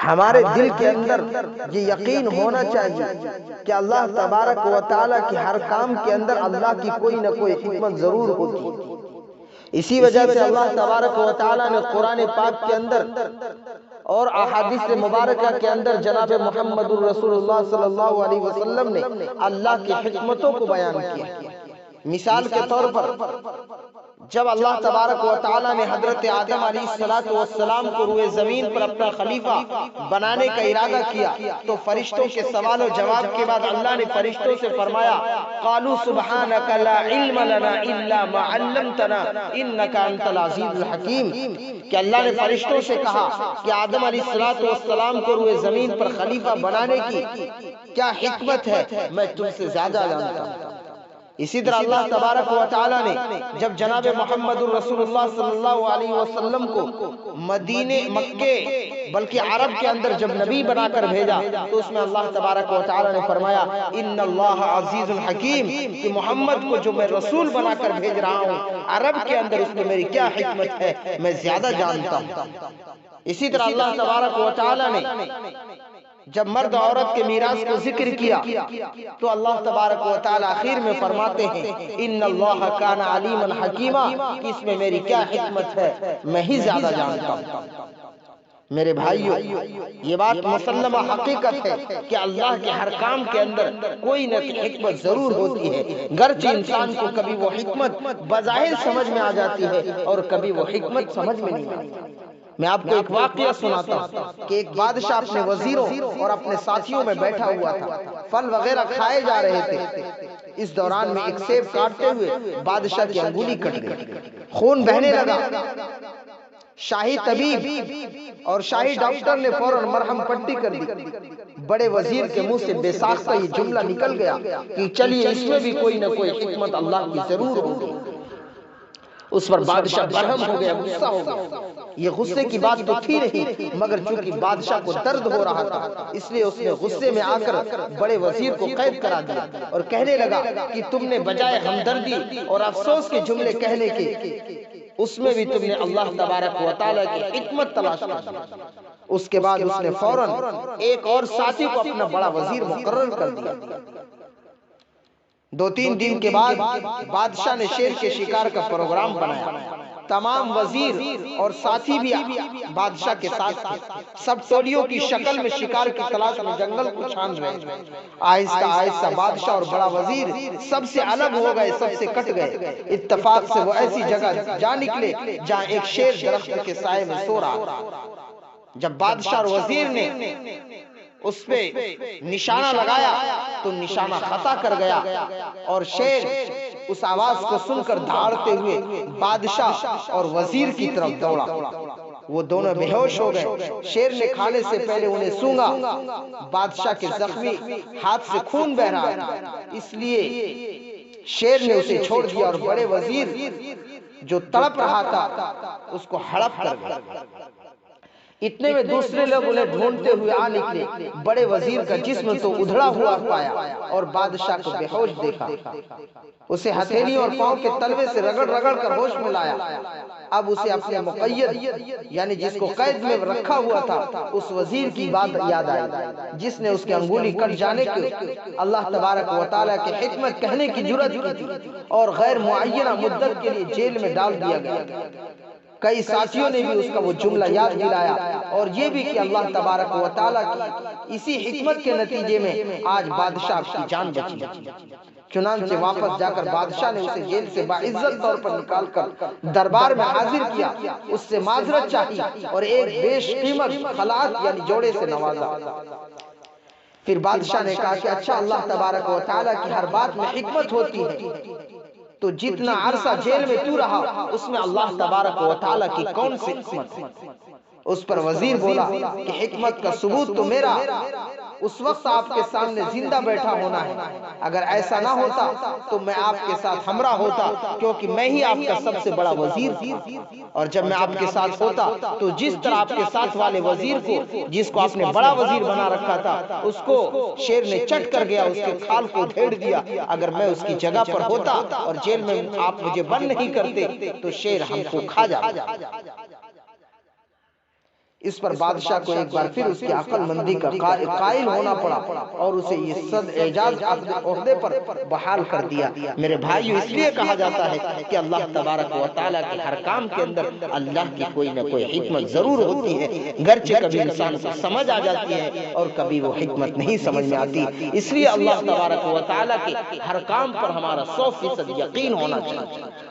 ہمارے دل کے اندر یہ یقین ہونا چاہیے کہ اللہ تبارک و تعالیٰ کی ہر کام کے اندر اللہ کی کوئی نہ کوئی حکمت ضرور ہوتی ہے۔ اسی وجہ سے اللہ تبارک و تعالیٰ نے قرآن پاک کے اندر اور احادیث مبارکہ کے اندر جناب محمد الرسول اللہ صلی اللہ علیہ وسلم نے اللہ کی حکمتوں کو بیان کیا۔ مثال کے طور پر جب اللہ تبارک و تعالیٰ نے حضرت آدم علیہ السلام کو روئے زمین پر اپنا خلیفہ بنانے کا ارادہ کیا تو فرشتوں کے سوال و جواب کے بعد اللہ نے فرشتوں سے فرمایا قالوا سبحانک لا علم لنا الا ما علمتنا انک انت العزیز الحکیم، کہ اللہ نے فرشتوں سے کہا کہ آدم علیہ السلام کو روئے زمین پر خلیفہ بنانے کی کیا حکمت ہے، میں تم سے زیادہ جانتا ہوں۔ اسی طرح اللہ تبارک و تعالیٰ نے جب جناب محمد الرسول اللہ صلی اللہ علیہ وسلم کو مکے بلکہ عرب کے اندر جب نبی بنا کر بھیجا تو اس میں اللہ تبارک و تعالیٰ نے فرمایا ان اللہ عزیز الحکیم، کہ محمد کو جو میں رسول بنا کر بھیج رہا ہوں عرب کے اندر اس میں میری کیا حکمت ہے، میں زیادہ جانتا ہوں۔ اسی طرح اللہ تبارک و تعالیٰ نے جب مرد عورت کے میراث کو ذکر کیا تو اللہ تبارک و تعالی آخر میں فرماتے ہیں ان اللہ کان علیما حکیما، کہ اس میں میری کیا حکمت ہے، میں ہی زیادہ جانتا ہوں۔ میرے بھائیو، یہ بات مسلمہ حقیقت ہے کہ اللہ کے ہر کام کے اندر کوئی نہ کوئی حکمت ضرور ہوتی ہے، گرچہ انسان کو کبھی وہ حکمت بظاہر سمجھ میں آ جاتی ہے اور کبھی وہ حکمت سمجھ میں نہیں آتی۔ میں آپ کو ایک واقعہ سناتا ہوں کہ ایک بادشاہ اپنے وزیروں اور اپنے ساتھیوں میں بیٹھا ہوا تھا، پھل وغیرہ کھائے جا رہے تھے۔ اس دوران میں ایک سیب کاٹتے ہوئے بادشاہ کی انگلی کٹ گئی، خون بہنے لگا۔ شاہی طبیب اور شاہی ڈاکٹر نے فوراً مرہم پٹی کر دی۔ بڑے وزیر کے منہ سے بے ساختہ یہ جملہ نکل گیا کہ چلیے اس میں بھی کوئی نہ کوئی حکمت اللہ کی ضرور ہوگی۔ اس پر بادشاہ برہم ہو گیا، غصہ ہو گیا۔ یہ غصے کی بات تو تھی نہیں، مگر چونکہ بادشاہ کو درد ہو رہا تھا اس لیے اس نے غصے میں آ کر بڑے وزیر کو قید کرا دیا اور کہنے لگا کہ تم نے بجائے ہمدردی اور افسوس کے جملے کہنے کے اس میں بھی تم نے اللہ تبارک و تعالیٰ کی حکمت تلاش کی۔ اس کے بعد اس نے فوراً ایک اور ساتھی کو اپنا بڑا وزیر مقرر کر دیا۔ 2-3 دن کے بعد بادشاہ نے شیر کے شکار کا پروگرام بنایا۔ تمام وزیر اور ساتھی بھی بادشاہ کے ساتھ تھے۔ سب ٹولیوں کی شکل میں شکار کی تلاش میں جنگل کو چھان رہے۔ آہستہ آہستہ بادشاہ اور بڑا وزیر سب سے الگ ہو گئے، سب سے کٹ گئے۔ اتفاق سے وہ ایسی جگہ جا نکلے جہاں ایک شیر درخت کے سائے میں سو رہا۔ جب بادشاہ اور وزیر نے اس پہ نشانہ لگایا تو نشانہ خطا کر گیا اور شیر اس آواز کو سن کر دھاڑتے ہوئے بادشاہ اور وزیر کی طرف دوڑا۔ وہ دونوں بے ہوش ہو گئے۔ شیر نے کھانے سے پہلے انہیں سونگا۔ بادشاہ کے زخمی ہاتھ سے خون بہ رہا تھا، اس لیے شیر نے اسے چھوڑ دیا اور بڑے وزیر جو تڑپ رہا تھا اس کو ہڑپ کر گیا۔ اتنے میں دوسرے لوگ انہیں ڈھونڈتے ہوئے آ نکلے۔ بڑے وزیر کا جسم تو ادھڑا ہوا پایا اور بادشاہ کو بے ہوش دیکھا۔ اسے ہتھیلی اور پاؤں کے تلوے سے رگڑ رگڑ کر ہوش میں لایا۔ اب اسے اپنے مقید یعنی جس کو قید میں رکھا ہوا تھا اس وزیر کی بات یاد آئی جس نے اس کی انگلی کٹ جانے کے اللہ تبارک و تعالیٰ کی حکمت کہنے کی جرات کی تھی اور غیر معینہ مدت کے لیے جیل میں ڈال دیا گیا۔ کئی ساتھیوں نے بھی اس کا وہ جملہ یاد دلایا اور یہ بھی کہ اللہ تبارک و تعالیٰ کی اسی حکمت کے نتیجے میں آج بادشاہ کی جان بچی۔ چنانچہ واپس جا کر بادشاہ نے اسے جیل سے باعزت طور پر نکال کر دربار میں حاضر کیا، اس سے معذرت چاہی اور ایک بیش قیمت خلعت یعنی جوڑے سے نوازا۔ پھر بادشاہ نے کہا کہ اچھا اللہ تبارک و تعالیٰ کی ہر بات میں حکمت ہوتی ہے، تو جتنا عرصہ جیل میں تو رہا اس میں اللہ تبارک و تعالیٰ کی کون سی حکمت ہے؟ اس پر وزیر بولا کہ حکمت کا ثبوت تو میرا اس وقت آپ کے سامنے زندہ بیٹھا ہونا ہے۔ اگر ایسا نہ ہوتا تو میں آپ کے ساتھ ہمراہ ہوتا، کیونکہ میں ہی آپ کا سب سے بڑا وزیر تھا، اور جب میں آپ کے ساتھ ہوتا تو جس طرح آپ کے ساتھ والے وزیر کو جس کو آپ نے بڑا وزیر بنا رکھا تھا اس کو شیر نے چٹ کر گیا، اس کے کھال کو دھیڑ دیا۔ اگر میں اس کی جگہ پر ہوتا اور جیل میں آپ مجھے بند نہیں کرتے تو شیر ہم کو کھا جاتا۔ اس پر بادشاہ کو ایک بار پھر اس کی عقل مندی کا قائل ہونا پڑا اور اسے یہ صد اعجاز عہدے پر بحال کر دیا۔ میرے بھائیو، اس لیے کہا جاتا ہے کہ اللہ تبارک و تعالیٰ کے ہر کام کے اندر اللہ کی کوئی نہ کوئی حکمت ضرور ہوتی ہے، گرچہ کبھی انسان کو سمجھ آ جاتی ہے اور کبھی وہ حکمت نہیں سمجھ میں آتی۔ اس لیے اللہ تبارک و تعالیٰ کے ہر کام پر ہمارا 100% یقین ہونا چاہیے۔